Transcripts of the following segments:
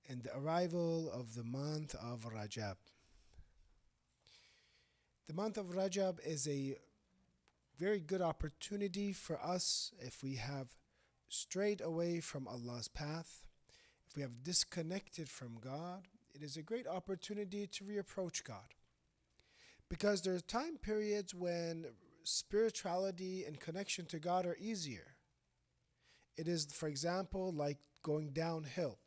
and the arrival of the month of Rajab. The month of Rajab is a very good opportunity for us if we have strayed away from Allah's path, if we have disconnected from God. It is a great opportunity to reapproach God. Because there are time periods when spirituality and connection to God are easier. It is, for example, like going downhill.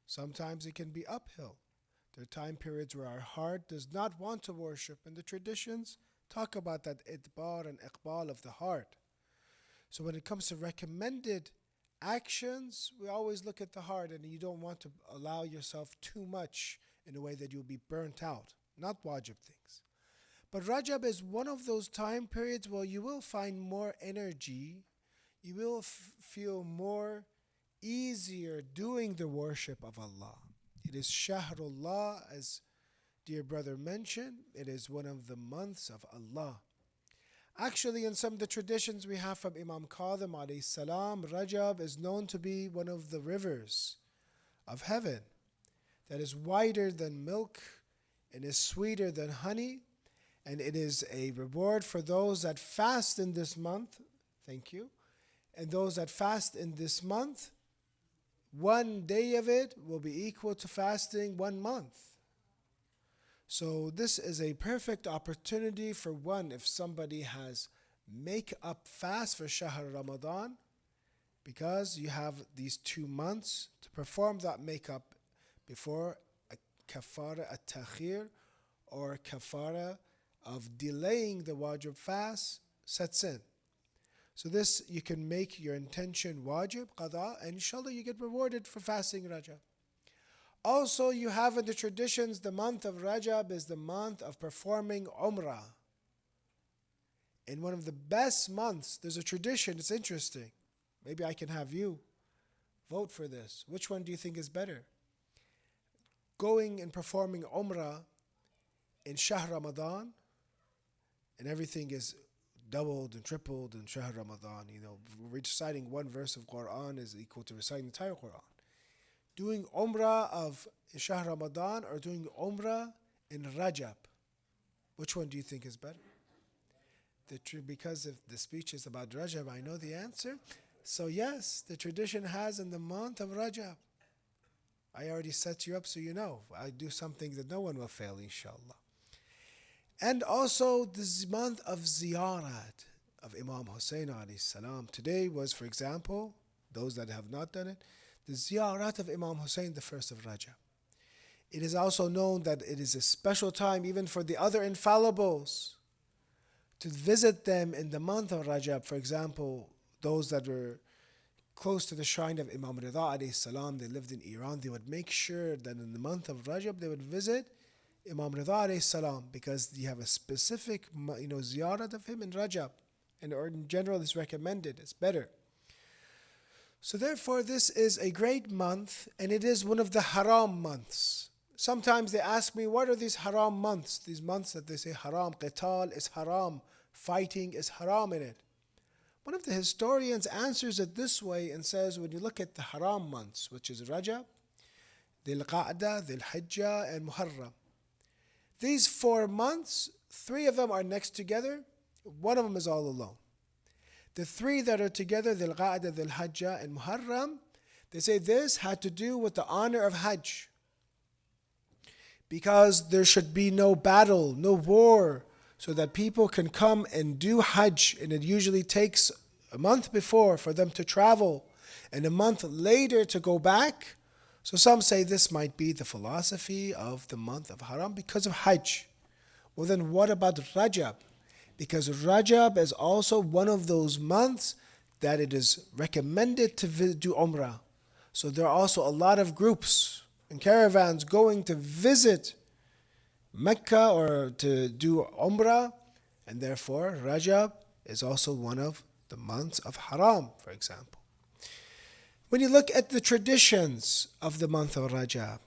Sometimes it can be uphill. There are time periods where our heart does not want to worship, and the traditions talk about that idbar and iqbal of the heart. So when it comes to recommended actions, we always look at the heart, and you don't want to allow yourself too much in a way that you'll be burnt out, not wajib things. But Rajab is one of those time periods where you will find more energy, you will feel more easier doing the worship of Allah. It is Shahrullah, as dear brother mentioned. It is one of the months of Allah. Actually, in some of the traditions we have from Imam Kadhim alayhi salam, Rajab is known to be one of the rivers of heaven that is wider than milk and is sweeter than honey, and it is a reward for those that fast in this month. Thank you. And those that fast in this month, one day of it will be equal to fasting 1 month. So this is a perfect opportunity for one, if somebody has make up fast for Shahr Ramadan, because you have these 2 months to perform that makeup before a kafara at-takhir or kafara of delaying the wajib fast sets in. So this, you can make your intention wajib, qada, and inshallah you get rewarded for fasting Rajab. Also, you have in the traditions, the month of Rajab is the month of performing Umrah. In one of the best months, there's a tradition, it's interesting. Maybe I can have you vote for this. Which one do you think is better? Going and performing Umrah in Shahr Ramadan, and everything is doubled and tripled in Shahr Ramadan. Reciting one verse of Quran is equal to reciting the entire Quran. Doing Umrah of Shahr Ramadan or doing Umrah in Rajab, which one do you think is better? Because if the speech is about Rajab, I know the answer. So yes, the tradition has in the month of Rajab. I already set you up so you know. I do something that no one will fail, inshallah. And also this month of ziyarat of Imam Hussein alayhi salam. Today was, for example, those that have not done it, the ziyarat of Imam Hussein, the first of Rajab. It is also known that it is a special time even for the other infallibles to visit them in the month of Rajab. For example, those that were close to the shrine of Imam Rida alayhi salam, they lived in Iran, they would make sure that in the month of Rajab they would visit Imam Rida alayhi salam, because you have a specific ziyarat of him in Rajab, and or in general it's recommended, it's better. So therefore this is a great month, and it is one of the haram months. Sometimes they ask me, what are these haram months? These months that they say haram, qital is haram, fighting is haram in it. One of the historians answers it this way and says, when you look at the haram months, which is Rajab, Dhul Qa'dah, Dhul Hijjah, and Muharram, these 4 months, 3 of them are next together, 1 of them is all alone. The 3 that are together, Dhul Qa'dah, Dhul Hijjah, and Muharram, they say this had to do with the honor of Hajj. Because there should be no battle, no war, so that people can come and do Hajj, and it usually takes a month before for them to travel, and a month later to go back. So some say this might be the philosophy of the month of Haram because of Hajj. Well then what about Rajab? Because Rajab is also one of those months that it is recommended to do Umrah. So there are also a lot of groups and caravans going to visit Mecca or to do Umrah, and therefore Rajab is also one of the months of Haram, for example. When you look at the traditions of the month of Rajab,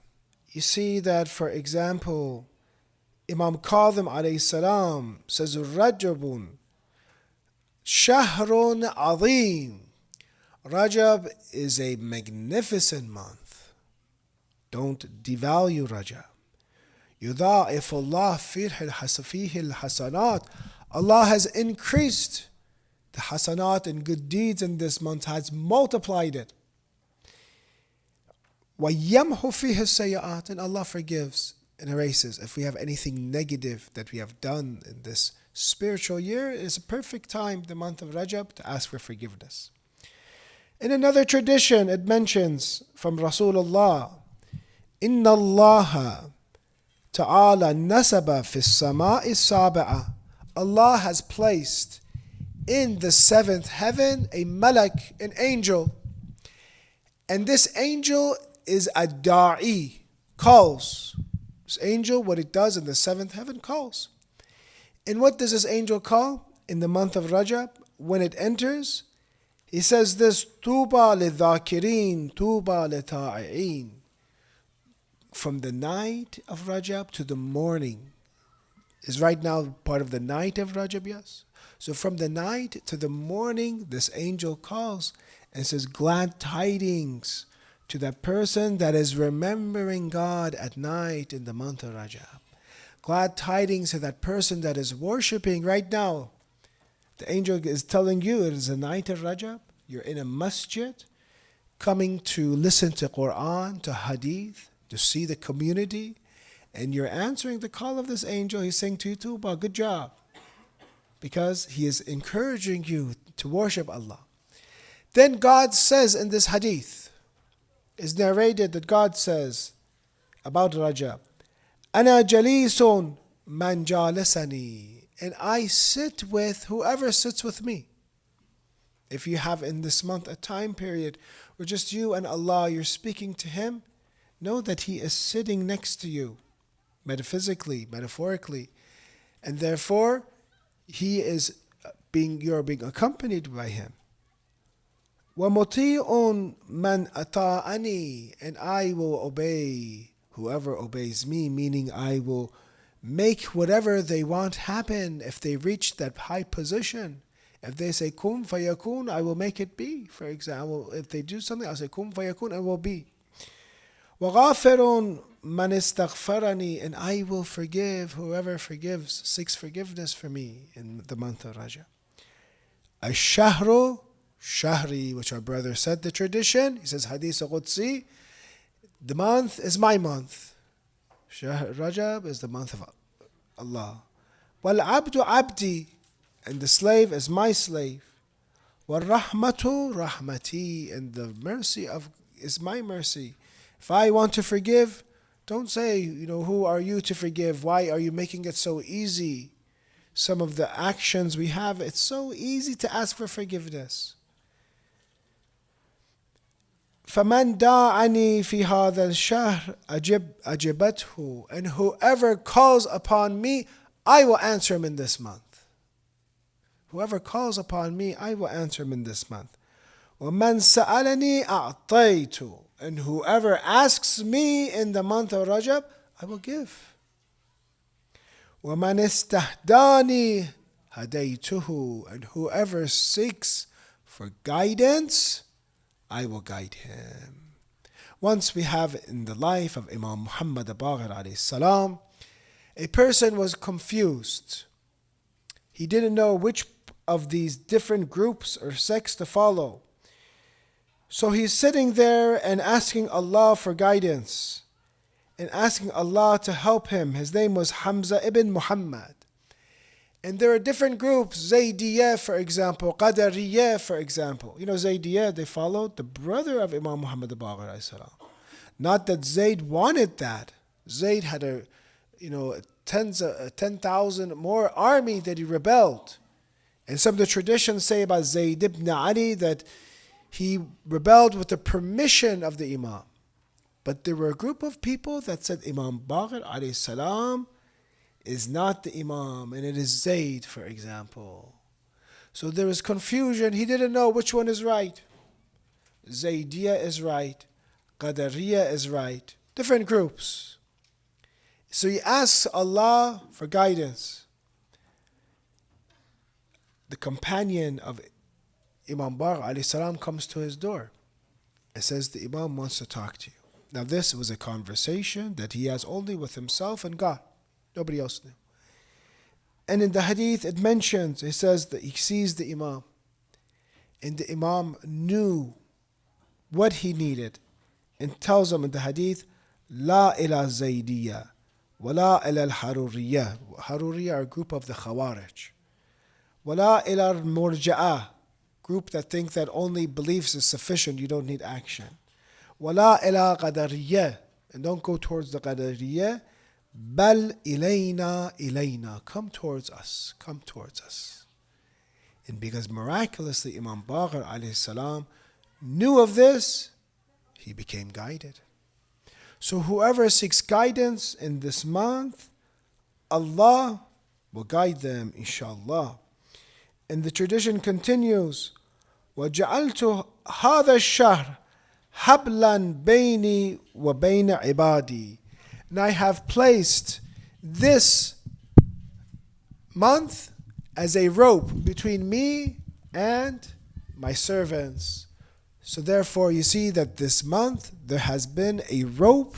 you see that, for example, Imam Kadhim alayhi salam says, Rajabun Shahrun Azim. Rajab is a magnificent month. Don't devalue Rajab. يضاعف الله فيه الحسنات. Allah has increased the hasanat and good deeds in this month, has multiplied it. وَيَمْحُ فِيهِ السَّيِّئَاتِ, and Allah forgives and erases. If we have anything negative that we have done in this spiritual year, it's a perfect time, the month of Rajab, to ask for forgiveness. In another tradition, it mentions from Rasulullah, إِنَّ اللَّهَ Ta'ala nasaba fi sama'i sabi'a. Allah has placed in the seventh heaven a malak, an angel. And this angel is a da'i, calls. This angel, what it does in the seventh heaven, calls. And what does this angel call in the month of Rajab? When it enters, he says this, Tuba lidhakirin, Tuba lita'in. From the night of Rajab to the morning. Is right now part of the night of Rajab? Yes. So from the night to the morning, this angel calls and says, glad tidings to that person that is remembering God at night in the month of Rajab. Glad tidings to that person that is worshiping right now. The angel is telling you it is the night of Rajab. You're in a masjid, coming to listen to Quran, to Hadith, to see the community, and you're answering the call of this angel. He's saying to you, Tuba, good job. Because he is encouraging you to worship Allah. Then God says in this hadith, is narrated that God says about Rajab, Ana jalisun man jalasani, and I sit with whoever sits with me. If you have in this month a time period where just you and Allah, you're speaking to Him, know that He is sitting next to you, metaphysically, metaphorically, and therefore you're being accompanied by Him. وَمُطِيعٌ مَنْ أَطَاعَنِي, and I will obey whoever obeys me, meaning I will make whatever they want happen. If they reach that high position, if they say kun fayakun, I will make it be. For example, if they do something, I'll say kun fayakun, and will be. وَغَافِرٌ مَنْ اسْتَغْفَرَنِي, and I will forgive whoever seeks forgiveness for me in the month of Rajab. الشهر shahri, which our brother said the tradition. He says Hadith Qudsi, the month is my month. Rajab is the month of Allah. وَالْعَبْدُ عَبْدِي, and the slave is my slave. وَالرَّحْمَةُ رَحْمَتِي, and the mercy is my mercy. If I want to forgive, don't say, who are you to forgive? Why are you making it so easy? Some of the actions we have, it's so easy to ask for forgiveness. فَمَنْ دَاعَنِي فِي هَذَا الشَّهْرِ أَجِبَتْهُ, and whoever calls upon me, I will answer him in this month. Whoever calls upon me, I will answer him in this month. وَمَنْ سَأَلَنِي أَعْطَيْتُ, and whoever asks me in the month of Rajab, I will give. وَمَنْ اسْتَهْدَانِي هَدَيْتُهُ, and whoever seeks for guidance, I will guide him. Once we have in the life of Imam Muhammad al-Baqir alayhi salam, a person was confused. He didn't know which of these different groups or sects to follow. So he's sitting there and asking Allah for guidance and asking Allah to help him. His name was Hamza ibn Muhammad. And there are different groups, Zaydiyah, for example, Qadariyah, for example. Zaydiyah, they followed the brother of Imam Muhammad al-Baqir alayhi salam. Not that Zayd wanted that. Zayd had a 10,000 more army that he rebelled. And some of the traditions say about Zayd ibn Ali that he rebelled with the permission of the Imam. But there were a group of people that said Imam Baqir alayhi salam is not the Imam, and it is Zayd, for example. So there is confusion. He didn't know which one is right. Zaydiyah is right. Qadariyah is right. Different groups. So he asks Allah for guidance. The companion of Imam Baqir alayhi salam comes to his door and says, the Imam wants to talk to you. Now this was a conversation that he has only with himself and God. Nobody else knew. And in the hadith it mentions, it says that he sees the Imam. And the Imam knew what he needed. And tells him in the hadith, La ila Zaydiyya, wala ila al-Haruriyya. Haruriyya are a group of the Khawarij. Wala ila al-Murja'ah, group that think that only beliefs is sufficient, you don't need action. Wala ila Qadariyya, and don't go towards the Qadariyya. Bal ilayna, come towards us, come towards us. And because miraculously Imam al-Baqir alayhi salam knew of this, he became guided. So whoever seeks guidance in this month, Allah will guide them, inshallah. And the tradition continues, وَجَعَلْتُ هَذَا الشَّهْرَ حَبْلًا بَيْنِي وَبَيْنَ عِبَادِي. And I have placed this month as a rope between me and my servants. So therefore you see that this month there has been a rope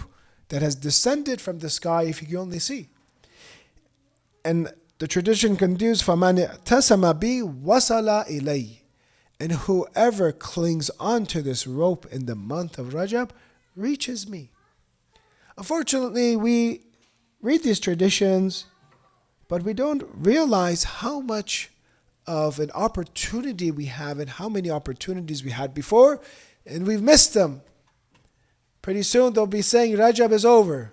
that has descended from the sky, if you can only see. And the tradition continues, فَمَنِ اعْتَسَمَ بِي وَصَلَ إِلَيْهِ. And whoever clings onto this rope in the month of Rajab reaches me. Unfortunately, we read these traditions, but we don't realize how much of an opportunity we have and how many opportunities we had before, and we've missed them. Pretty soon they'll be saying Rajab is over.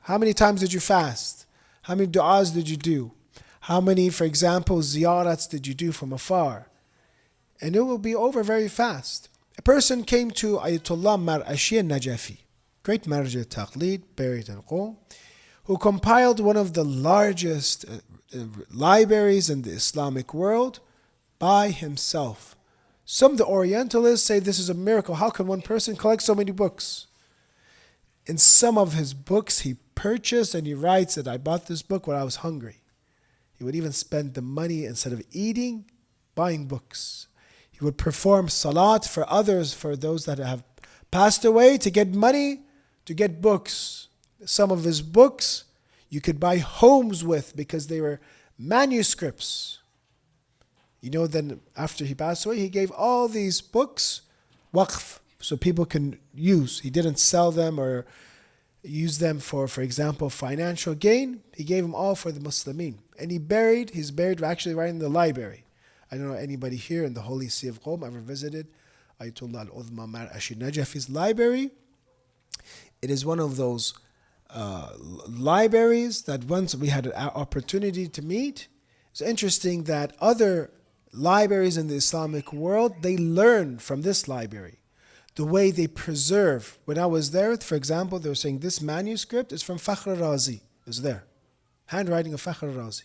How many times did you fast? How many du'as did you do? How many, for example, ziyarats did you do from afar? And it will be over very fast. A person came to Ayatollah Mar'ashi al-Najafi, great marja taqleed, buried in Qom, who compiled one of the largest libraries in the Islamic world by himself. Some of the Orientalists say this is a miracle. How can one person collect so many books? In some of his books he purchased, and he writes that I bought this book when I was hungry. He would even spend the money, instead of eating, buying books. He would perform salat for others, for those that have passed away, to get money, to get books. Some of his books you could buy homes with because they were manuscripts. You know, then after he passed away, he gave all these books waqf, so people can use. He didn't sell them or use them for example, financial gain. He gave them all for the Muslimin. And he's buried actually right in the library. I don't know anybody here in the Holy See of Qom ever visited Ayatollah al-Udhma Mar'ashi Najafi's library. It is one of those libraries that once we had an opportunity to meet. It's interesting that other libraries in the Islamic world, they learn from this library. The way they preserve. When I was there, for example, they were saying this manuscript is from Fakhr Razi. It's there. Handwriting of Fakhr Razi.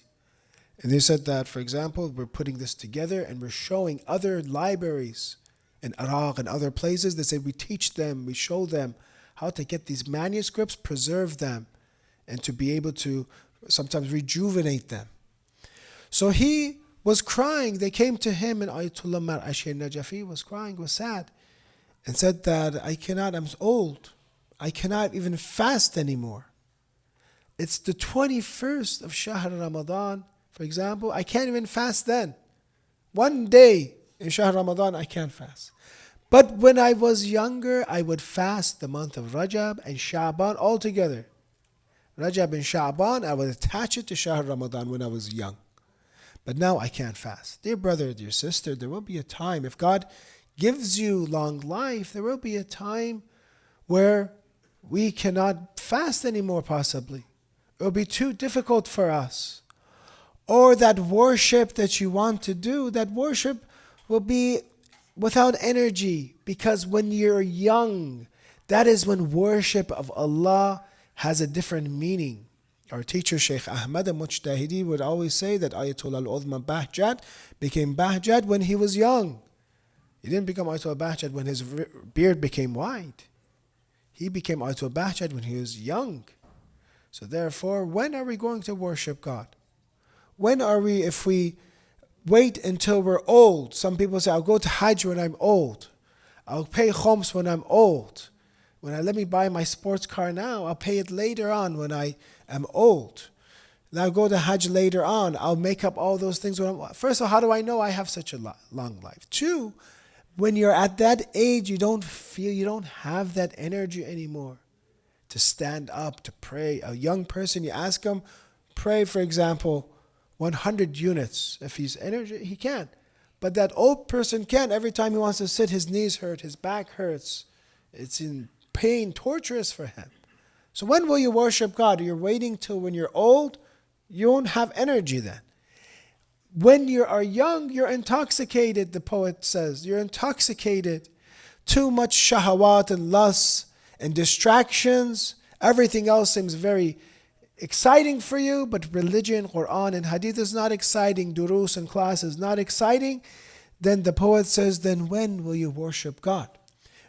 And they said that, for example, we're putting this together and we're showing other libraries in Iraq and other places. They said we teach them, we show them how to get these manuscripts, preserve them, and to be able to sometimes rejuvenate them. So he was crying. They came to him, and Ayatollah Mar'ashi al-Najafi was crying, was sad, and said that I'm old. I cannot even fast anymore. It's the 21st of Shahr Ramadan, for example. I can't even fast then. One day in Shahr Ramadan, I can't fast. But when I was younger, I would fast the month of Rajab and Sha'ban all together. Rajab and Sha'ban, I would attach it to Shahr Ramadan when I was young. But now I can't fast. Dear brother, dear sister, there will be a time, if God gives you long life, there will be a time where we cannot fast anymore possibly. It will be too difficult for us. Or that worship that you want to do, that worship will be without energy, because when you're young, that is when worship of Allah has a different meaning. Our teacher Shaykh Ahmad al-Mujtahidi would always say that Ayatollah al-Udhma Bahjat became Bahjat when he was young. He didn't become Ayatollah Bahjat when his beard became white. He became Ayatollah Bahjat when he was young. So therefore, when are we going to worship God? When are we, if we wait until we're old? Some people say, I'll go to Hajj when I'm old. I'll pay Khoms when I'm old. Let me buy my sports car now, I'll pay it later on when I am old. And I'll go to Hajj later on. I'll make up all those things. First of all, how do I know I have such a long life? Two, when you're at that age, you don't have that energy anymore to stand up, to pray. A young person, you ask him, pray, for example, 100 units. If he's energy, he can. But that old person can't. Every time he wants to sit, his knees hurt, his back hurts. It's in pain, torturous for him. So when will you worship God? You're waiting till when you're old? You won't have energy then. When you are young, you're intoxicated, the poet says. You're intoxicated. Too much shahawat and lust and distractions. Everything else seems very exciting for you, but religion, Quran and Hadith is not exciting. Durus and class is not exciting. Then the poet says, then when will you worship God?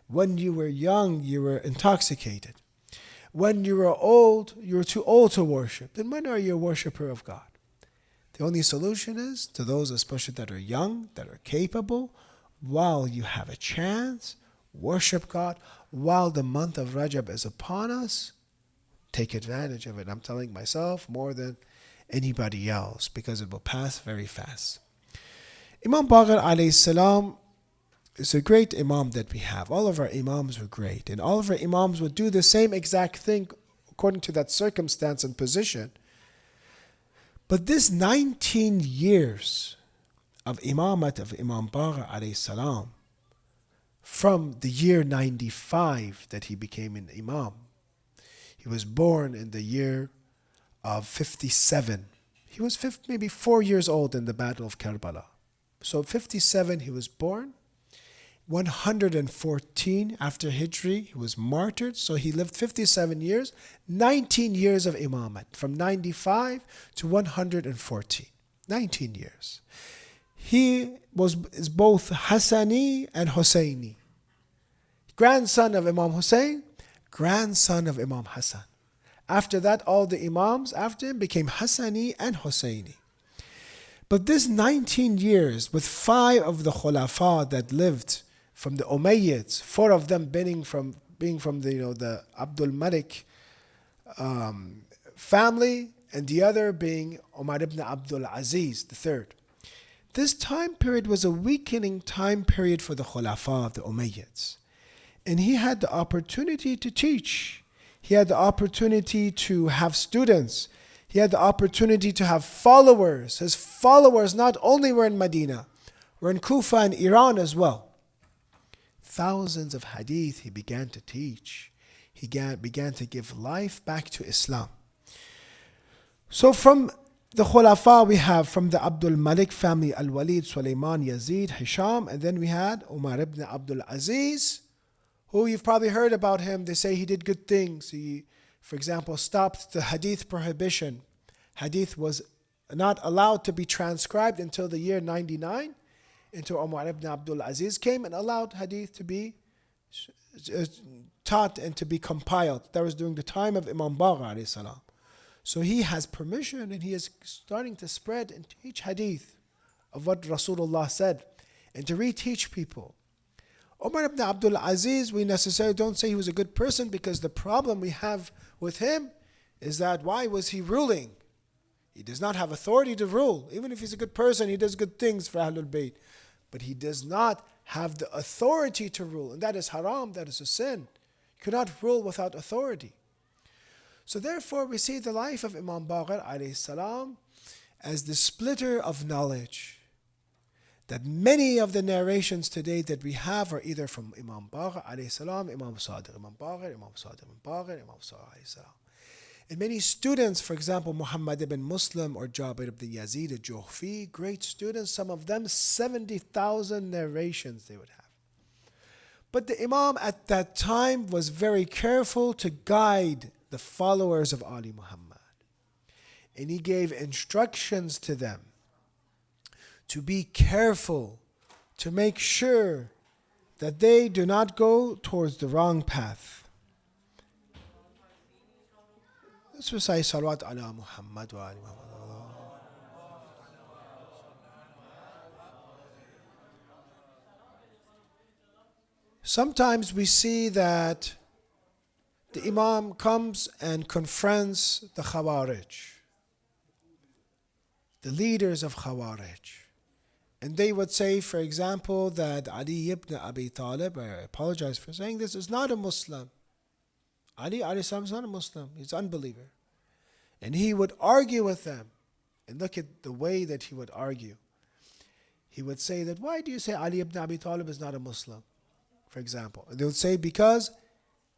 When you were young, you were intoxicated. When you were old, you were too old to worship. Then when are you a worshiper of God? The only solution is to those especially that are young, that are capable, while you have a chance, worship God. While the month of Rajab is upon us, take advantage of it. I'm telling myself more than anybody else because it will pass very fast. Imam Baqir alayhi salam is a great imam that we have. All of our imams are great. And all of our imams would do the same exact thing according to that circumstance and position. But this 19 years of imamat of Imam Baqir alayhi salam, from the year 95 that he became an imam. He was born in the year of 57. He was maybe 4 years old in the Battle of Karbala. So 57 he was born. 114 after Hijri, he was martyred. So he lived 57 years, 19 years of imamat, from 95 to 114. 19 years. He is both Hassani and Husseini. Grandson of Imam Hussein, grandson of Imam Hassan. After that, all the imams after him became Hassani and Husseini. But this 19 years with 5 of the Khulafa that lived from the Umayyads, 4 of them being from the Abdul Malik family, and the other being Umar ibn Abdul Aziz, the third. This time period was a weakening time period for the Khulafa of the Umayyads. And he had the opportunity to teach. He had the opportunity to have students. He had the opportunity to have followers. His followers not only were in Medina, were in Kufa and Iran as well. Thousands of hadith he began to teach. He began to give life back to Islam. So from the Khulafa we have from the Abdul Malik family, Al-Walid, Sulaiman, Yazid, Hisham, and then we had Umar ibn Abdul Aziz, who you've probably heard about him. They say he did good things. He, for example, stopped the hadith prohibition. Hadith was not allowed to be transcribed until the year 99, until Umar ibn Abdul Aziz came and allowed hadith to be taught and to be compiled. That was during the time of Imam Baqir alayhi salam. So he has permission and he is starting to spread and teach hadith of what Rasulullah said and to reteach people. Umar ibn Abdul Aziz, we necessarily don't say he was a good person, because the problem we have with him is that why was he ruling? He does not have authority to rule. Even if he's a good person, he does good things for Ahlul Bayt. But he does not have the authority to rule. And that is haram, that is a sin. You cannot rule without authority. So therefore we see the life of Imam Baqir alayhi salam as the splitter of knowledge. That many of the narrations today that we have are either from Imam Baqir alayhi salam, Imam Sadiq, Imam Baqir, Imam Sadiq, Imam Baqir, Imam Sadiq alayhi salam. And many students, for example, Muhammad ibn Muslim or Jabir ibn Yazid al-Juhfi, great students, some of them 70,000 narrations they would have. But the Imam at that time was very careful to guide the followers of Ali Muhammad. And he gave instructions to them to be careful, to make sure that they do not go towards the wrong path. Let's recite Salawat ala Muhammad wa ali Muhammad. Sometimes we see that the Imam comes and confronts the Khawarij, the leaders of Khawarij. And they would say, for example, that Ali ibn Abi Talib, I apologize for saying this, is not a Muslim. Ali is not a Muslim. He's an unbeliever. And he would argue with them. And look at the way that he would argue. He would say that, why do you say Ali ibn Abi Talib is not a Muslim? For example. And they would say, because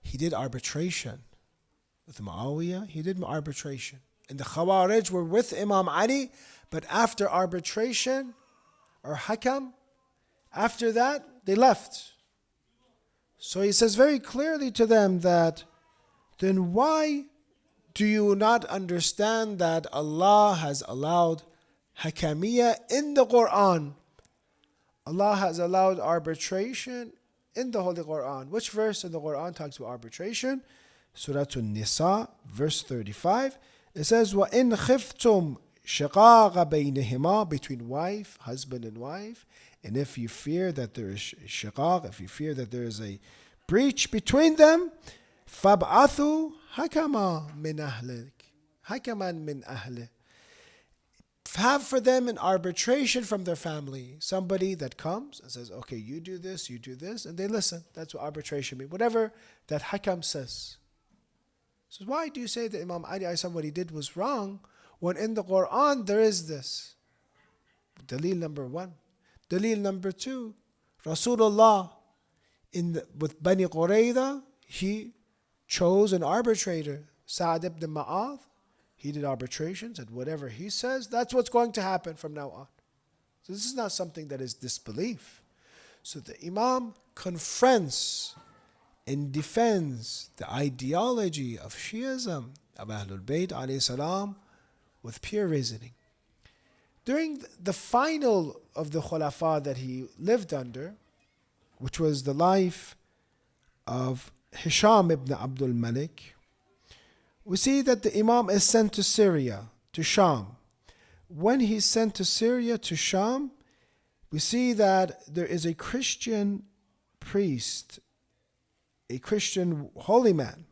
he did arbitration. With Muawiyah, he did arbitration. And the Khawarij were with Imam Ali, but after arbitration, or hakam, after that, they left. So he says very clearly to them that, then why do you not understand that Allah has allowed hakamiyah in the Quran? Allah has allowed arbitration in the Holy Quran. Which verse in the Quran talks about arbitration? Surah An-Nisa, verse 35. It says, وَإِنْ خِفْتُمْ شِقَاقَ بَيْنِهِمَا, between wife, husband and wife. And if you fear that there is shiqaq, if you fear that there is a breach between them, فَابْعَثُوا حَكَمًا مِنْ أَهْلِكَ, حَكَمًا مِنْ أَهْلِهِ. Have for them an arbitration from their family. Somebody that comes and says, okay, you do this, and they listen. That's what arbitration means. Whatever that hakam says. So why do you say that Imam Ali, what he did was wrong, when in the Quran there is this? Dalil number one. Dalil number two, Rasulullah, with Bani Qurayza, he chose an arbitrator, Sa'd ibn Ma'adh. He did arbitration, said whatever he says, that's what's going to happen from now on. So this is not something that is disbelief. So the Imam confronts and defends the ideology of Shiism, of Ahlul Bayt alayhi salam, with pure reasoning. During the final of the Khulafa that he lived under, which was the life of Hisham ibn Abdul Malik, we see that the Imam is sent to Syria, to Sham. When he's sent to Syria, to Sham, we see that there is a Christian priest, a Christian holy man.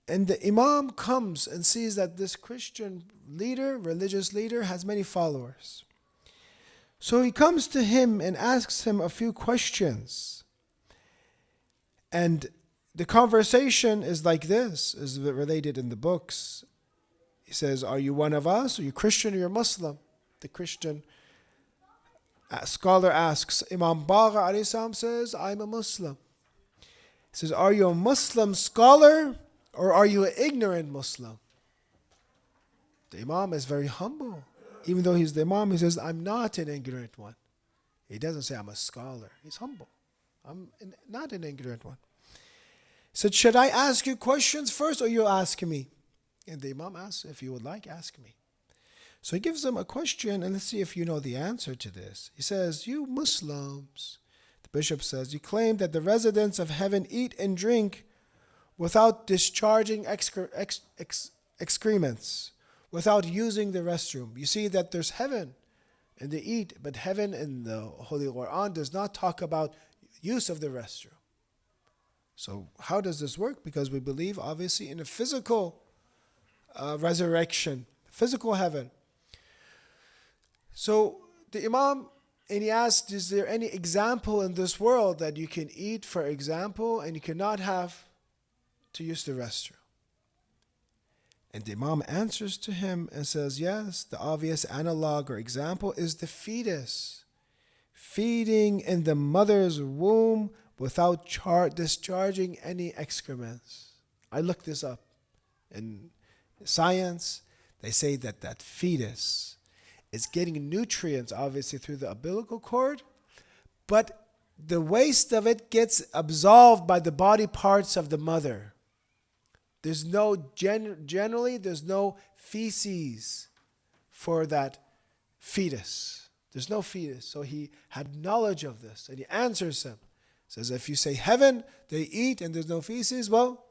And the Imam comes and sees that this Christian leader, religious leader, has many followers. So he comes to him and asks him a few questions. And the conversation is like this, is related in the books. He says, are you one of us? Are you Christian or you're Muslim? The Christian scholar asks. Imam al-Baqir alayhi salam says, I'm a Muslim. He says, are you a Muslim scholar or are you an ignorant Muslim? The Imam is very humble. Even though he's the Imam, he says, I'm not an ignorant one. He doesn't say I'm a scholar. He's humble. I'm not an ignorant one. He said, should I ask you questions first or you ask me? And the Imam asks, if you would like, ask me. So he gives him a question, and let's see if you know the answer to this. He says, you Muslims, the bishop says, you claim that the residents of heaven eat and drink without discharging excrements, without using the restroom. You see that there's heaven and they eat, but heaven in the Holy Quran does not talk about use of the restroom. So how does this work? Because we believe obviously in a physical resurrection, physical heaven. So the Imam, and he asked, is there any example in this world that you can eat, for example, and you cannot have to use the restroom? And the Imam answers to him and says, yes, the obvious analog or example is the fetus feeding in the mother's womb without discharging any excrements. I looked this up. In science, they say that that fetus is getting nutrients, obviously, through the umbilical cord, but the waste of it gets absorbed by the body parts of the mother. There's no, generally, there's no feces for that fetus. There's no fetus. So he had knowledge of this, and he answers him. Says, if you say heaven, they eat and there's no feces, well,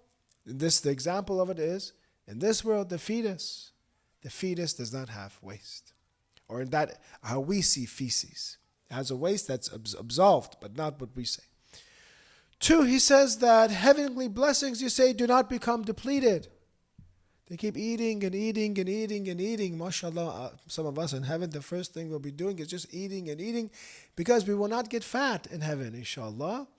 the example of it is, in this world, the fetus does not have waste. Or in that, how we see feces. It has a waste that's absolved, but not what we say. Two, he says that heavenly blessings, you say, do not become depleted. They keep eating and eating and eating and eating. MashaAllah, some of us in heaven, the first thing we'll be doing is just eating and eating, because we will not get fat in heaven, inshallah.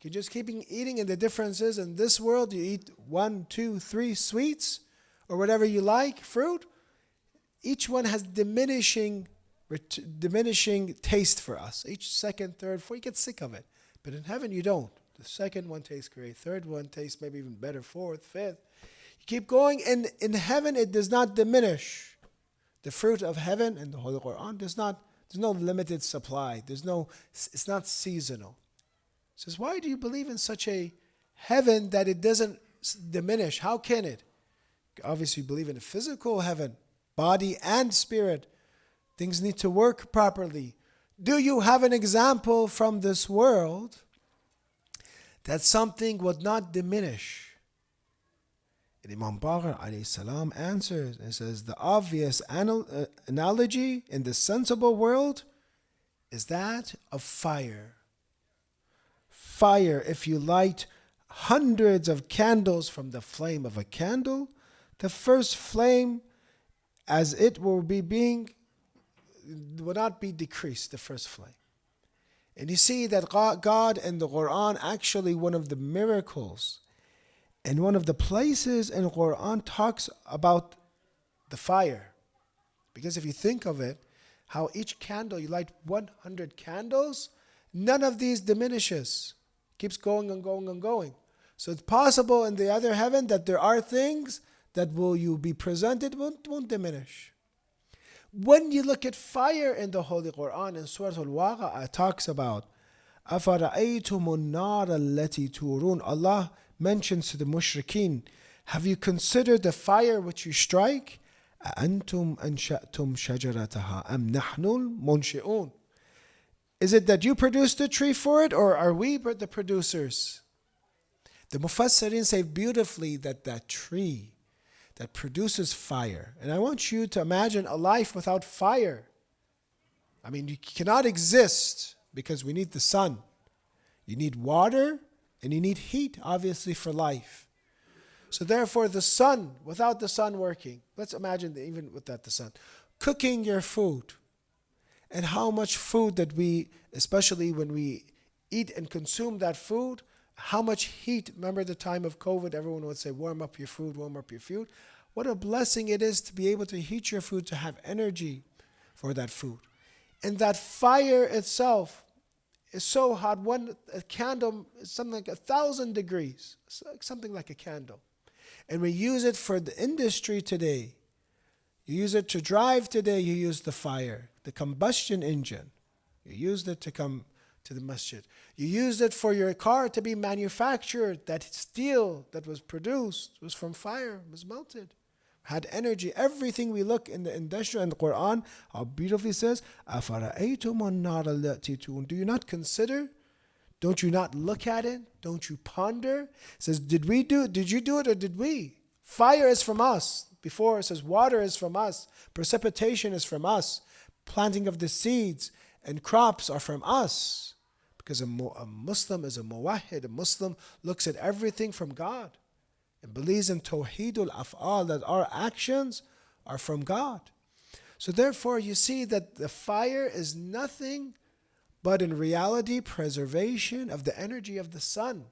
You just keep eating, and the difference is in this world, you eat 1, 2, 3 sweets or whatever you like, fruit. Each one has diminishing taste for us. Each second, third, fourth, you get sick of it. But in heaven, you don't. The second one tastes great. Third one tastes maybe even better. Fourth, fifth. You keep going, and in heaven, it does not diminish. The fruit of heaven in the Holy Quran there's no limited supply. It's not seasonal. It says, why do you believe in such a heaven that it doesn't diminish? How can it? Obviously, you believe in a physical heaven, body and spirit. Things need to work properly. Do you have an example from this world that something would not diminish? And Imam al-Baqir alayhi salam answers and says, the obvious analogy in the sensible world is that of fire. Fire, if you light hundreds of candles from the flame of a candle, the first flame, as it will not be decreased, the first flame. And you see that God in the Quran, actually one of the miracles and one of the places in the Quran talks about the fire. Because if you think of it, how each candle, you light 100 candles, none of these diminishes. Keeps going and going and going. So it's possible in the other heaven that there are things that you be presented won't diminish. When you look at fire in the Holy Quran, in Surah Al-Waqi'ah, it talks about أَفَرَأَيْتُمُ النَّارَ الَّتِي تُورُونَ. Allah mentions to the mushrikeen, have you considered the fire which you strike? أَأَنْتُمْ أَنْشَأْتُمْ شَجَرَتَهَا أَمْ نَحْنُ الْمُنْشِئُونَ. Is it that you produced the tree for it, or are we the producers? The Mufassirin say beautifully that tree that produces fire. And I want you to imagine a life without fire. I mean, you cannot exist because we need the sun. You need water and you need heat, obviously, for life. So therefore, the sun, without the sun working, let's imagine even without the sun, cooking your food. And how much food that we, especially when we eat and consume that food, how much heat. Remember the time of COVID, everyone would say, warm up your food, warm up your food. What a blessing it is to be able to heat your food, to have energy for that food. And that fire itself is so hot. A candle is something like 1,000 degrees, something like a candle. And we use it for the industry today. You use it to drive today, you use the fire, the combustion engine. You used it to come to the masjid. You used it for your car to be manufactured. That steel that was produced was from fire, was melted, had energy. Everything we look in the industrial and the Quran, how beautifully it says, أَفَرَأَيْتُمُ النَّارَ الَّتِي تُورُونَ. Do you not consider? Don't you not look at it? Don't you ponder? It says, did you do it, or did we? Fire is from us. Before it says water is from us. Precipitation is from us. Planting of the seeds and crops are from us. Because a Muslim is a muwahhid. A Muslim looks at everything from God and believes in tawheedul af'al, that our actions are from God. So therefore you see that the fire is nothing but in reality preservation of the energy of the sun.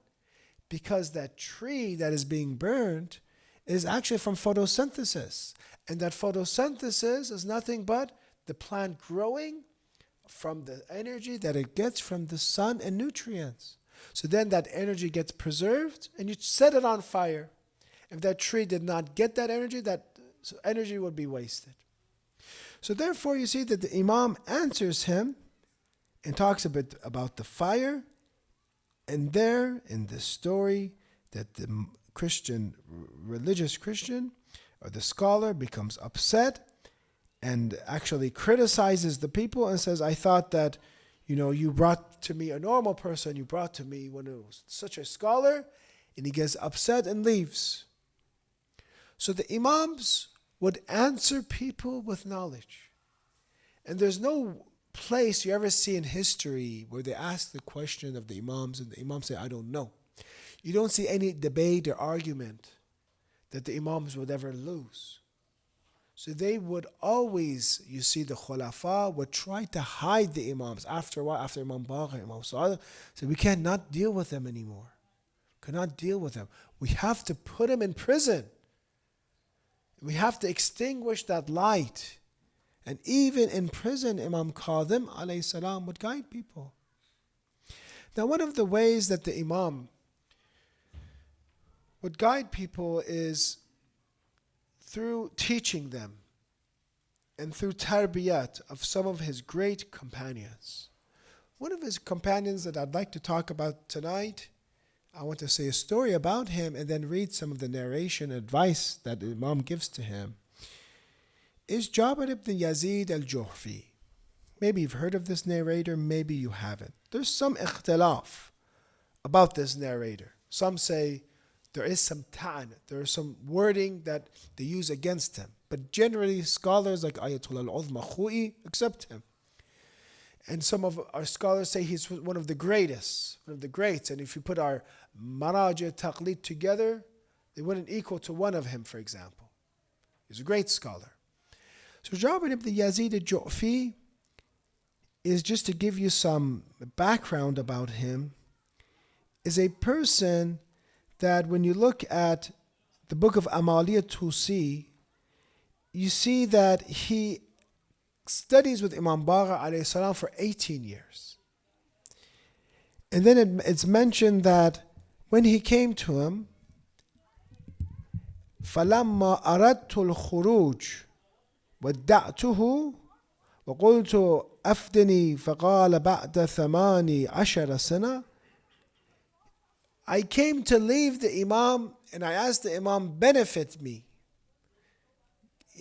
Because that tree that is being burned is actually from photosynthesis. And that photosynthesis is nothing but the plant growing from the energy that it gets from the sun and nutrients. So then that energy gets preserved and you set it on fire. If that tree did not get that energy would be wasted. So therefore you see that the Imam answers him and talks a bit about the fire. And there in the story that the religious Christian or the scholar becomes upset and actually criticizes the people and says, I thought that, you brought to me a normal person, you brought to me one who was such a scholar, and he gets upset and leaves. So the Imams would answer people with knowledge. And there's no place you ever see in history where they ask the question of the Imams and the Imams say, I don't know. You don't see any debate or argument that the Imams would ever lose. So they would always, you see, the Khulafa would try to hide the Imams after a while, after Imam Baqir, Imam Sa'ad. So we cannot deal with them anymore. Cannot deal with them. We have to put them in prison. We have to extinguish that light. And even in prison, Imam Qadim alayhi salam would guide people. Now, one of the ways that the Imam would guide people is through teaching them and through tarbiyat of some of his great companions. One of his companions that I'd like to talk about tonight, I want to say a story about him and then read some of the narration advice that the Imam gives to him, is Jabir ibn Yazid al-Juhfi. Maybe you've heard of this narrator, maybe you haven't. There's some ikhtilaf about this narrator. Some say there is some ta'an, there is some wording that they use against him. But generally, scholars like Ayatollah al-Uzma Khu'i accept him. And some of our scholars say he's one of the greatest, one of the greats. And if you put our Maraja Taqlid together, they wouldn't equal to one of him, for example. He's a great scholar. So Jabir ibn Yazid al-Ju'fi is, just to give you some background about him, is a person that when you look at the book of Amaliyat Tusi, you see that he studies with Imam Baqir alayhi salam for 18 years. And then it's mentioned that when he came to him, فَلَمَّا أَرَدْتُ الْخُرُوجِ وَدَّعْتُهُ وَقُلْتُ أَفْدِنِي فَقَالَ بَعْدَ 18 سَنَةٍ. I came to leave the Imam and I asked the Imam, benefit me.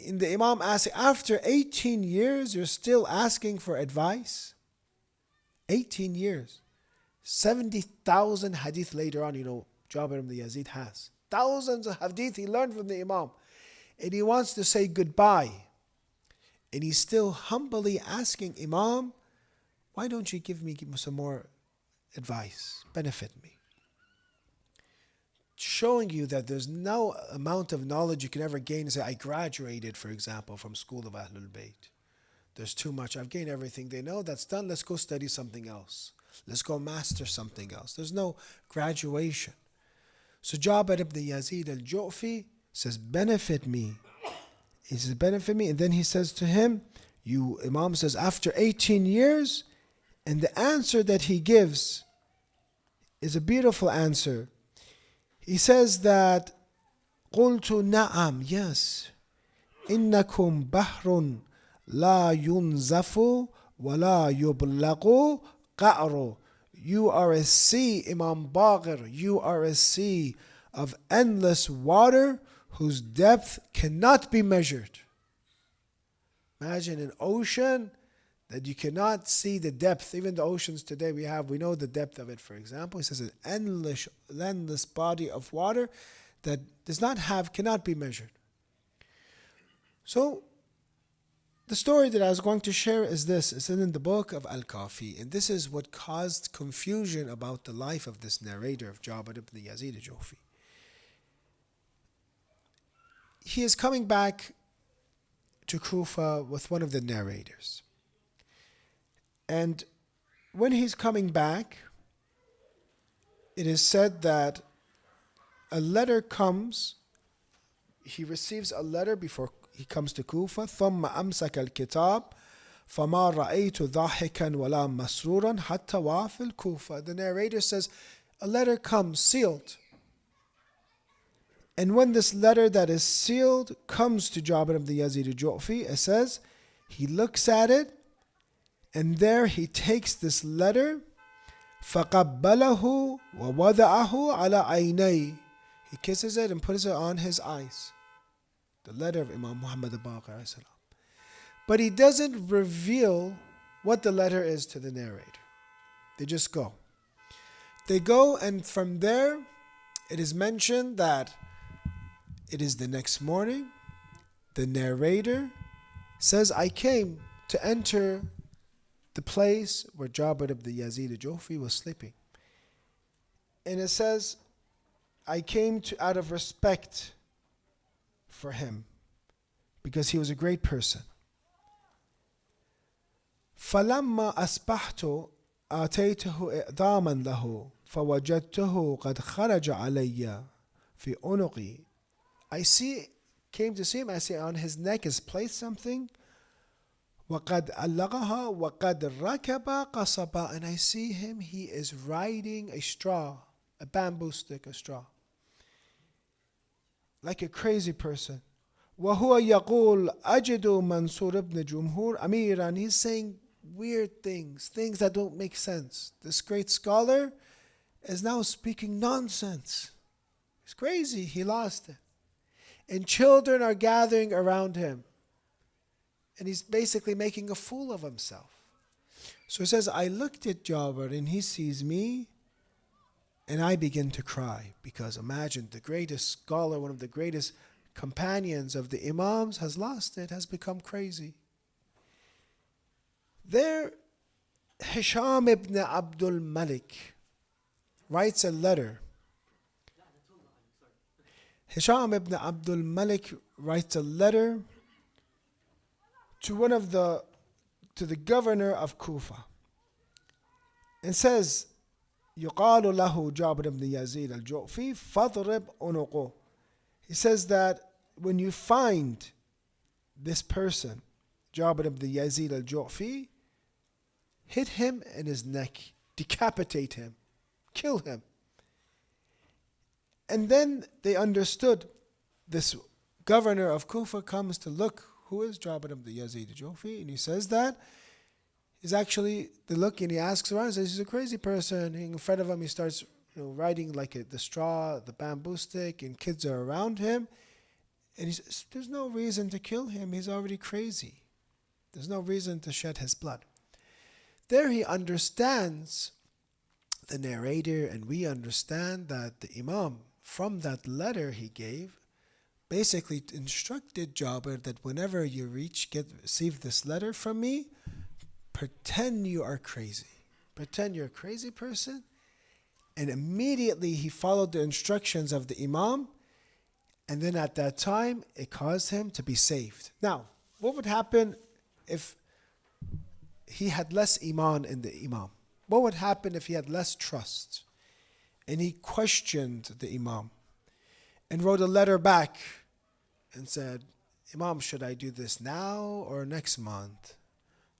And the Imam asked, after 18 years, you're still asking for advice? 18 years. 70,000 hadith later on, Jabir ibn Yazid has. Thousands of hadith he learned from the Imam. And he wants to say goodbye. And he's still humbly asking Imam, why don't you give me some more advice? Benefit me. Showing you that there's no amount of knowledge you can ever gain and say, I graduated, for example, from school of Ahlul Bayt. There's too much. I've gained everything they know. That's done. Let's go study something else. Let's go master something else. There's no graduation. So Jabir ibn Yazid al-Ju'fi says, benefit me. He says, benefit me. And then he says to him, Imam says, after 18 years, and the answer that he gives is a beautiful answer. He says that, قُلْتُ نَعَمْ, yes, إِنَّكُمْ بَحْرٌ لَا يُنْزَفُ وَلَا يُبْلَغُ قَعْرُ. You are a sea, Imam Baqir, you are a sea of endless water whose depth cannot be measured. Imagine an ocean that you cannot see the depth. Even the oceans today we know the depth of it, for example. He says an endless body of water that cannot be measured. So the story that I was going to share is this. It's in the book of Al-Kafi. And this is what caused confusion about the life of this narrator of Jabir ibn Yazid al-Ju'fi. He is coming back to Kufa with one of the narrators. And when he's coming back, it is said that a letter comes. He receives a letter before he comes to Kufa. ثم أمسك الكتاب فما رأيت ضاحكا ولا مسرورا حتى وافي الكوفة. The narrator says, a letter comes sealed. And when this letter that is sealed comes to Jabir ibn Yazid al-Ju'fi, it says, he looks at it, and there he takes this letter, فَقَبَّلَهُ وَوَضَعَهُ عَلَى عَيْنَيْهِ. He kisses it and puts it on his eyes. The letter of Imam Muhammad al-Baqir. But he doesn't reveal what the letter is to the narrator. They just go. They go, and from there, it is mentioned that it is the next morning. The narrator says, I came to enter the place where Jabir ibn Yazid al-Ju'fi was sleeping. And it says, I came to out of respect for him because he was a great person. فلما أصبحت آتيته إعظاما له فوجدته قد خرج علي في عنقي. Came to see him, I see on his neck is placed something. وقد علقها وقد ركب قصبا, and I see him, he is riding a straw, a bamboo stick, a straw, like a crazy person. وهو يقول أجد منصور ابن جمهور أميرا, he's saying weird things that don't make sense. This great scholar is now speaking nonsense. It's crazy, he lost it. And children are gathering around him. And he's basically making a fool of himself. So he says, I looked at Jabir and he sees me and I begin to cry. Because imagine, the greatest scholar, one of the greatest companions of the Imams has lost it, has become crazy. There, Hisham ibn Abdul Malik writes a letter. Hisham ibn Abdul Malik writes a letter to the governor of Kufa and says, يقال له جابر بن يزيد الجوفي فاضرب عنقه. He says that when you find this person, Jabir ibn Yazid al-Ju'fi, hit him in his neck, decapitate him, kill him. And then they understood, this governor of Kufa comes to look, who is Jabir ibn Yazid al-Ju'fi? And he says that he's actually, they look and he asks around and says he's a crazy person. In front of him he starts riding like the straw, the bamboo stick, and kids are around him. And he says, there's no reason to kill him. He's already crazy. There's no reason to shed his blood. There he understands, the narrator, and we understand that the Imam, from that letter he gave, basically instructed Jabir that whenever you receive this letter from me, pretend you are crazy. Pretend you're a crazy person. And immediately he followed the instructions of the Imam. And then at that time, it caused him to be saved. Now, what would happen if he had less iman in the Imam? What would happen if he had less trust? And he questioned the Imam and wrote a letter back and said, Imam, should I do this now or next month?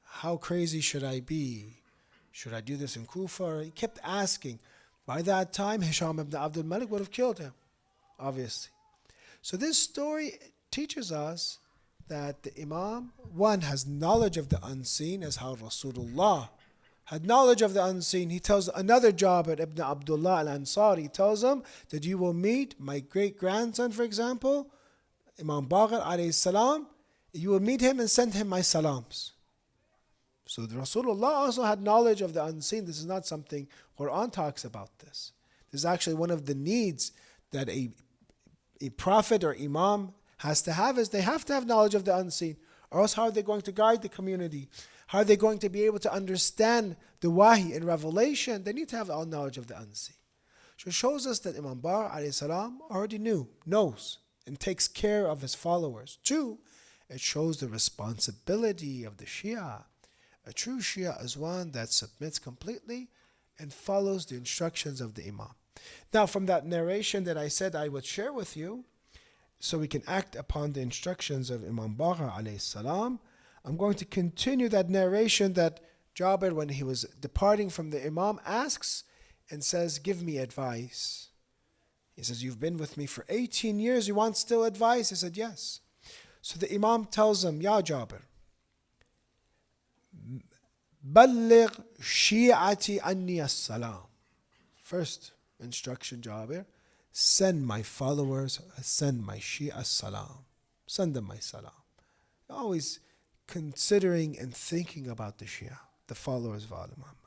How crazy should I be? Should I do this in Kufa? He kept asking. By that time, Hisham ibn Abdul Malik would have killed him, obviously. So this story teaches us that the Imam, one, has knowledge of the unseen, as how Rasulullah had knowledge of the unseen. He tells another Jabir ibn Abdullah al-Ansari, he tells him that you will meet my great-grandson, for example, Imam al-Baqir alayhi salam, you will meet him and send him my salams. So the Rasulullah also had knowledge of the unseen. This is not something Quran talks about this. This is actually one of the needs that a prophet or imam has to have, is they have to have knowledge of the unseen. Or else how are they going to guide the community? How are they going to be able to understand the wahi and revelation? They need to have all knowledge of the unseen. So it shows us that Imam Bar alayhi salam already knows, and takes care of his followers. Two, it shows the responsibility of the Shia. A true Shia is one that submits completely and follows the instructions of the Imam. Now, from that narration that I said I would share with you, so we can act upon the instructions of Imam Baqir alayhi salam, I'm going to continue that narration that Jabir, when he was departing from the Imam, asks and says, give me advice. He says, you've been with me for 18 years, you want still advice? He said, yes. So the Imam tells him, Ya Jabir, Balligh Shi'ati anni as-salam. First instruction, Jabir, send my followers, send my Shia as-salam. Send them my salam. Always considering and thinking about the Shia, the followers of Ali Muhammad.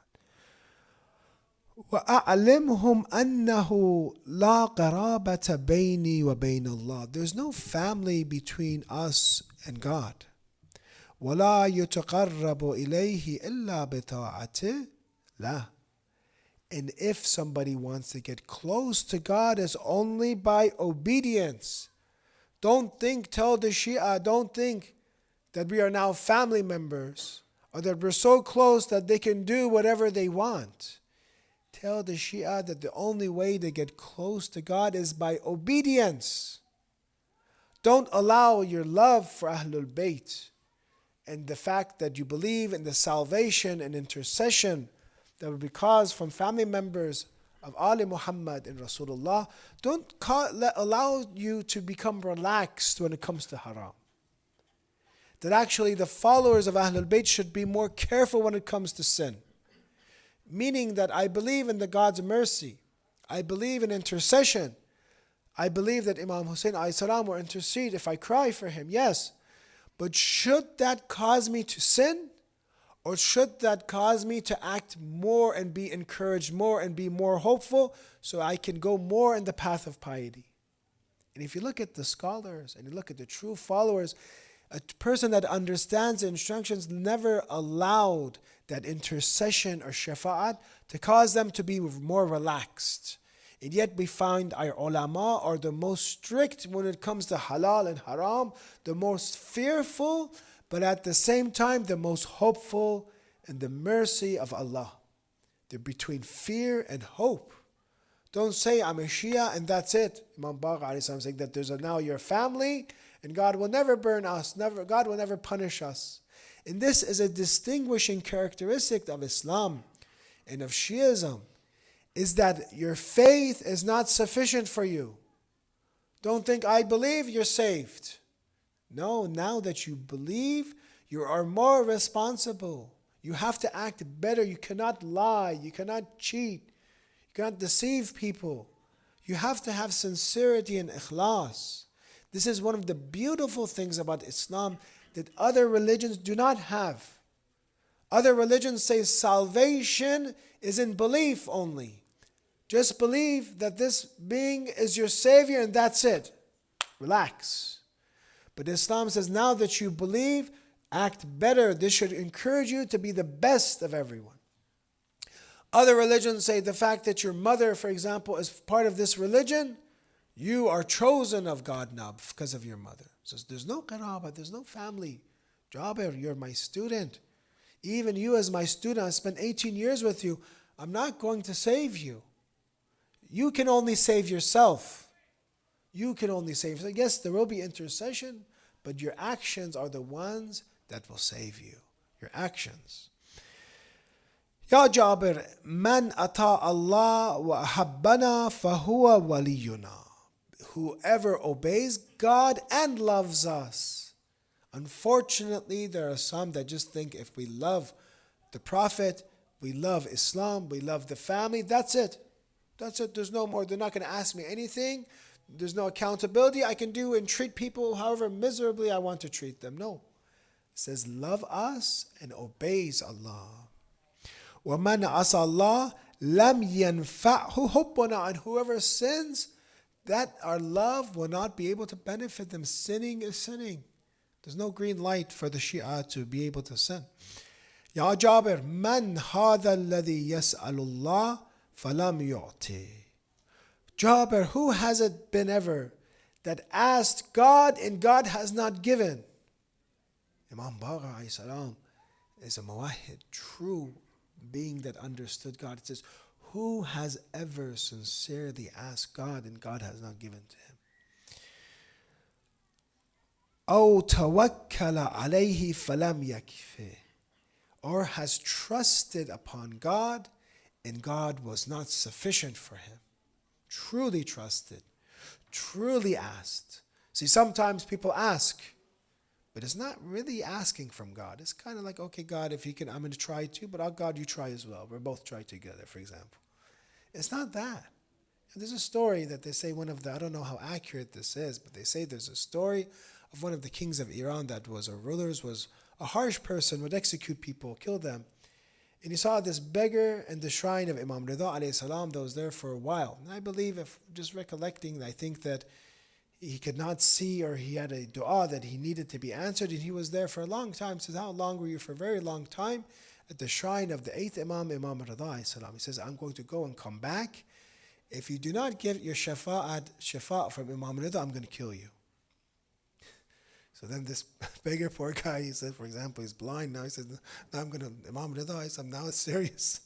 وَأَعْلِمْهُمْ أَنَّهُ لَا قَرَابَةَ بَيْنِي وَبَيْنَ اللَّهِ. There's no family between us and God. وَلَا يُتَقَرَّبُ إِلَيْهِ إِلَّا بِطَاعَتِهِ. لا. And if somebody wants to get close to God, it's only by obedience. Don't think, tell the Shia, don't think that we are now family members or that we're so close that they can do whatever they want. Tell the Shia that the only way to get close to God is by obedience. Don't allow your love for Ahlul Bayt and the fact that you believe in the salvation and intercession that will be caused from family members of Ali Muhammad and Rasulullah. Don't allow you to become relaxed when it comes to haram. That actually the followers of Ahlul Bayt should be more careful when it comes to sin. Meaning that I believe in the God's mercy. I believe in intercession. I believe that Imam Hussein ﷺ will intercede if I cry for him, yes. But should that cause me to sin? Or should that cause me to act more and be encouraged more and be more hopeful so I can go more in the path of piety? And if you look at the scholars and you look at the true followers, a person that understands the instructions never allowed that intercession or shafa'at to cause them to be more relaxed. And yet we find our ulama are the most strict when it comes to halal and haram, the most fearful, but at the same time the most hopeful in the mercy of Allah. They're between fear and hope. Don't say I'm a Shia and that's it. Imam al-Baqir saying that there's now your family and God will never burn us, God will never punish us. And this is a distinguishing characteristic of Islam and of Shiism, is that your faith is not sufficient for you. Don't think, I believe, you're saved. No, now that you believe, you are more responsible. You have to act better. You cannot lie. You cannot cheat. You cannot deceive people. You have to have sincerity and ikhlas. This is one of the beautiful things about Islam that other religions do not have. Other religions say salvation is in belief only. Just believe that this being is your savior and that's it. Relax. But Islam says now that you believe, act better. This should encourage you to be the best of everyone. Other religions say the fact that your mother, for example, is part of this religion, you are chosen of God now because of your mother. So there's no qarabah, there's no family. Jabir, you're my student. Even you as my student, I spent 18 years with you. I'm not going to save you. You can only save yourself. You can only save yourself. Yes, there will be intercession, but your actions are the ones that will save you. Your actions. Ya Jabir, man ata Allah wa ahabbana fahuwa waliyuna. Whoever obeys God and loves us. Unfortunately, there are some that just think if we love the Prophet, we love Islam, we love the family, that's it. That's it. There's no more. They're not going to ask me anything. There's no accountability. I can do and treat people however miserably I want to treat them. No. It says love us and obeys Allah. وَمَنْ عَصَى اللَّهِ لَمْ يَنْفَعْهُ حُبُّنَا. And whoever sins, that our love will not be able to benefit them. Sinning is sinning. There's no green light for the Shia to be able to sin. Ya Jabir, man hadha alladhi yas'alullah falam yu'ti. Jabir, who has it been ever that asked God and God has not given? Imam al-Baqir is a muwahhid, true being that understood God. It says, who has ever sincerely asked God and God has not given to him? أو توكل عليه فلم يكفه. Or has trusted upon God and God was not sufficient for him. Truly trusted, truly asked. See, sometimes people ask, but it's not really asking from God. It's kind of like, okay, God, if you can, I'm going to try too, but God, you try as well. We'll both try together, for example. It's not that. And there's a story that they say I don't know how accurate this is, but they say there's a story of one of the kings of Iran that was, or rulers, was a harsh person, would execute people, kill them. And he saw this beggar in the shrine of Imam Rida alayhi salam that was there for a while. And I believe, if just recollecting, I think that he could not see, or he had a dua that he needed to be answered, and he was there for a long time. Says, how long were you? For a very long time. at the shrine of the 8th Imam, Imam al-Rida. He says, I'm going to go and come back. If you do not get your shafa from Imam al-Rida, I'm going to kill you. So then this beggar, poor guy, he said, for example, he's blind now. He said, now I'm going to, Imam al-Rida, I said, now it's serious.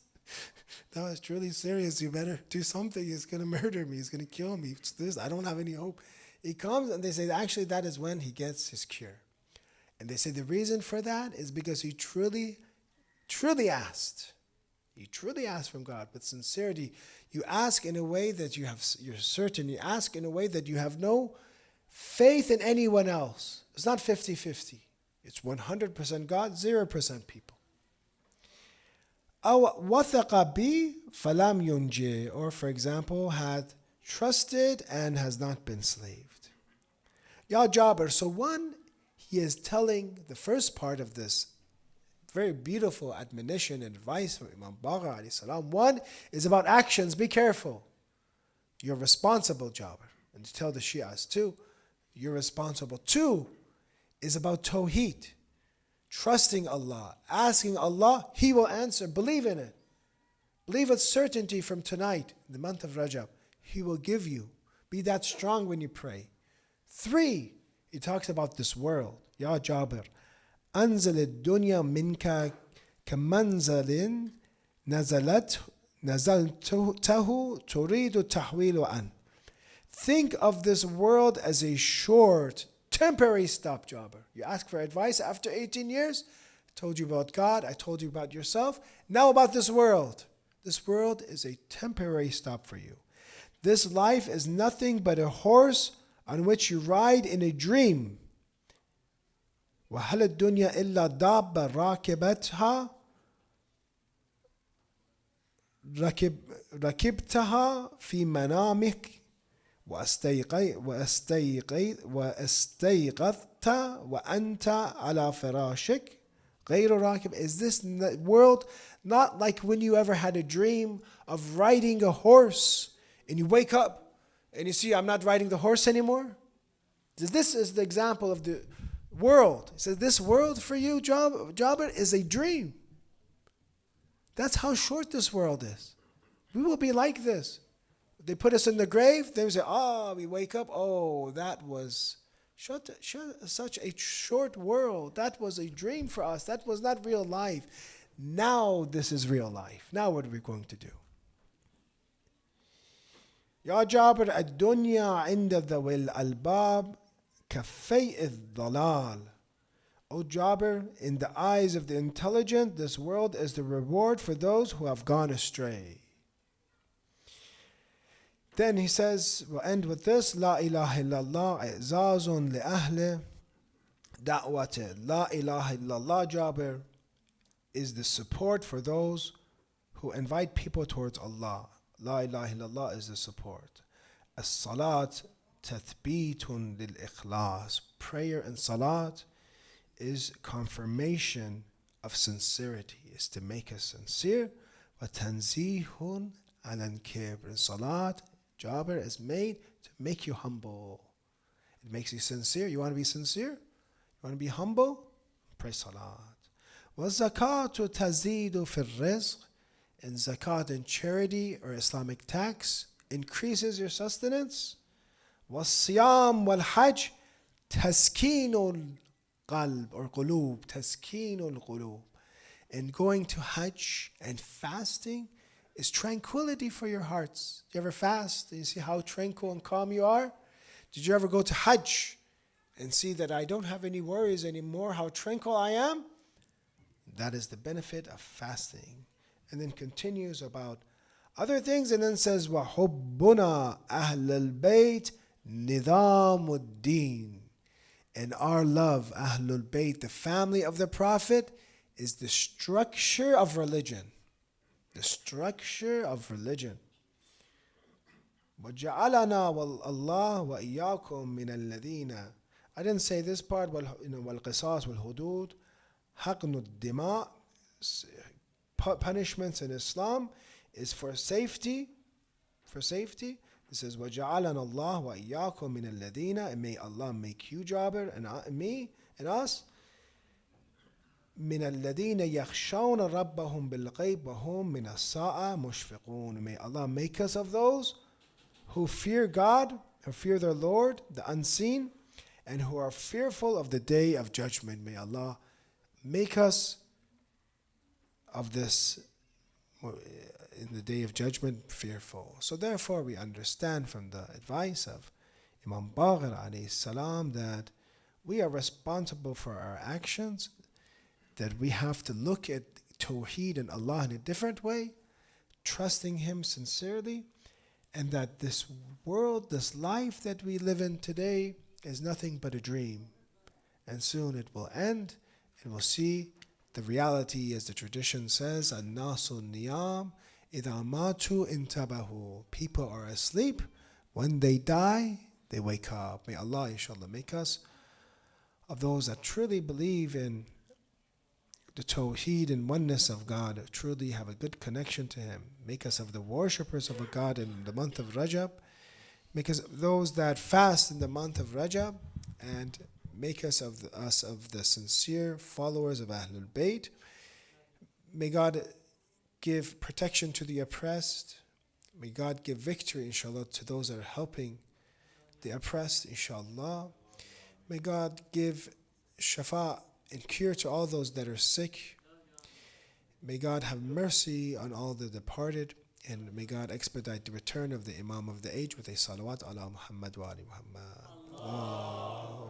Now it's truly serious. You better do something. He's going to murder me. He's going to kill me. It's this. I don't have any hope. He comes and they say, actually, that is when he gets his cure. And they say the reason for that is because he truly asked. You truly ask from God with sincerity. You ask in a way that you're certain. You ask in a way that you have no faith in anyone else. It's not 50-50. It's 100% God, 0% people. أو وثق بي فلم ينجي, or for example, had trusted and has not been slaved. Ya Jabir. So one, he is telling the first part of this very beautiful admonition and advice from Imam al-Baqir alayhi salam. One is about actions. Be careful. You're responsible, Jabir. And to tell the Shias too, you're responsible. Two is about Tawheed. Trusting Allah, asking Allah, He will answer. Believe in it. Believe with certainty from tonight, the month of Rajab. He will give you. Be that strong when you pray. Three, he talks about this world. Ya Jabir, أنزل الدنيا منك كمنزل نزلته تريد التحويل عنه. Think of this world as a short, temporary stop, Jabir. You ask for advice after 18 years. I told you about God. I told you about yourself. Now about this world. This world is a temporary stop for you. This life is nothing but a horse on which you ride in a dream. وَهَلَ الدُّنْيَا إِلَّا دَابَّ رَاكِبَتْهَا ركبتها في منامك واستيقظت وأنت على فراشك غير راكب. Is this world not like when you ever had a dream of riding a horse and you wake up and you see, I'm not riding the horse anymore? This is the example of the world. He says, this world for you, Jabir, is a dream. That's how short this world is. We will be like this. They put us in the grave, they say, we wake up, that was such a short world. That was a dream for us. That was not real life. Now this is real life. Now what are we going to do? Ya Jabir, الدنيا عند ذوي الألباب كفيء الضلال. O Jabir, in the eyes of the intelligent, this world is the reward for those who have gone astray. Then he says, we'll end with this, لا إله إلا الله إعزاز لأهل دعوته. لا إله إلا الله, Jabir, is the support for those who invite people towards Allah. لا إله إلا الله is the support. الصلاة تثبيت للإخلاص. Prayer and salat is confirmation of sincerity, is to make us sincere. وتنزيه عن الكبر. Salat, Jabir, is made to make you humble. It makes you sincere. You want to be sincere? You want to be humble? Pray salat. وَالزَّكَاةُ تَزِيدُ فِي الرِّزْقِ. And zakat and charity or Islamic tax increases your sustenance. وَالصِّيَامُ وَالْحَجِّ تَسْكِينُ الْقَلْبِ or قُلُوب. تَسْكِينُ الْقُلُوب. And going to Hajj and fasting is tranquility for your hearts. You ever fast and you see how tranquil and calm you are? Did you ever go to Hajj and see that I don't have any worries anymore, how tranquil I am? That is the benefit of fasting. And then continues about other things and then says, وَحُبُّنَا أَهْلَ الْبَيْتِ نِظَامُ الدِّينِ. And our love, Ahlul Bayt, the family of the Prophet, is the structure of religion. The structure of religion. وَجَعَلَنَا وَاللَّهُ وَإِيَّاكُمْ مِنَ الَّذِينَ. I didn't say this part, وَالْقِصَاص وَالْحُدُودِ حَقْنُ الدِّمَاءِ. Punishments in Islam is for safety. For safety. It says, وَجَعَلَنَا اللَّهُ وَإِيَّاكُمْ مِنَ الَّذِينَ. And may Allah make you, Jabir, and me, and us, من الذين يخشون ربهم بالغيب وهم من الساعة مشفقون. May Allah make us of those who fear God, who fear their Lord, the unseen, and who are fearful of the day of judgment. May Allah make us of this in the day of judgment fearful. So therefore we understand from the advice of Imam al-Baqir alayhi salam that we are responsible for our actions, that we have to look at Tawheed and Allah in a different way, trusting Him sincerely, and that this world, this life that we live in today is nothing but a dream. And soon it will end, and we'll see the reality, as the tradition says, An-nasu niyam idha matu intabahu. People are asleep. When they die, they wake up. May Allah, inshallah, make us of those that truly believe in the Tawheed and oneness of God, truly have a good connection to Him. Make us of the worshippers of a God in the month of Rajab. Make us of those that fast in the month of Rajab, and make us of the sincere followers of Ahlul Bayt. May God give protection to the oppressed. May God give victory, inshallah, to those that are helping the oppressed, inshallah. May God give shafa and cure to all those that are sick. May God have mercy on all the departed, and may God expedite the return of the Imam of the age with a salawat ala Muhammad wa ali Muhammad.